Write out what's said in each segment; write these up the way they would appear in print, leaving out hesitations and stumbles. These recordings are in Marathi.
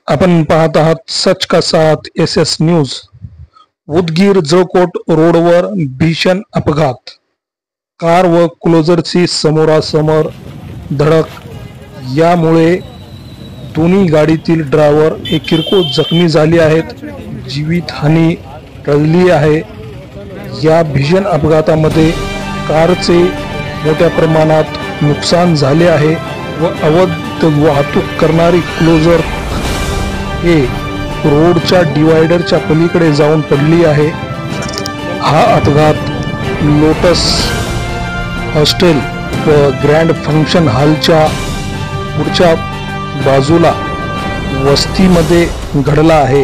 आपण पाहत आहात सच का साथ SS न्यूज। उदगीर जळकोट रोडवर भीषण अपघात, कार व क्लोजरची समोरासमोर धडक, यामुळे दोन्ही गाडीतील ड्रायव्हर हे किरकोळ जखमी झाले आहेत। जीवितहानी टळली आहे। या भीषण अपघातामध्ये कारचे मोठ्या प्रमाणात नुकसान झाले आहे व अवैध वाहतूक करणारी क्लोजर हे रोडच्या डिवायडरच्या पलीकडे जाऊन पडली आहे। हा अपघात लोटस हॉस्टेल व ग्रँड फंक्शन हॉलच्या पुढच्या बाजूला वस्तीमध्ये घडला आहे।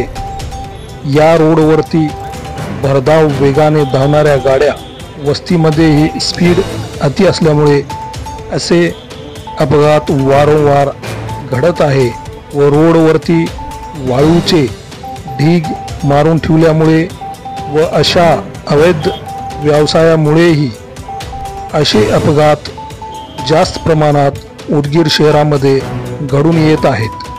या रोडवरती भरधाव वेगाने धावणाऱ्या गाड्या वस्तीमध्ये ही स्पीड अति असल्यामुळे असे अपघात वारंवार घडत आहे व रोडवरती वाळूचे ढीग मारून ठेवल्यामुळे व अशा अवैध व्यवसायामुळेही असे अपघात जास्त प्रमाणात उदगीर शहरामध्ये घडून येत आहेत।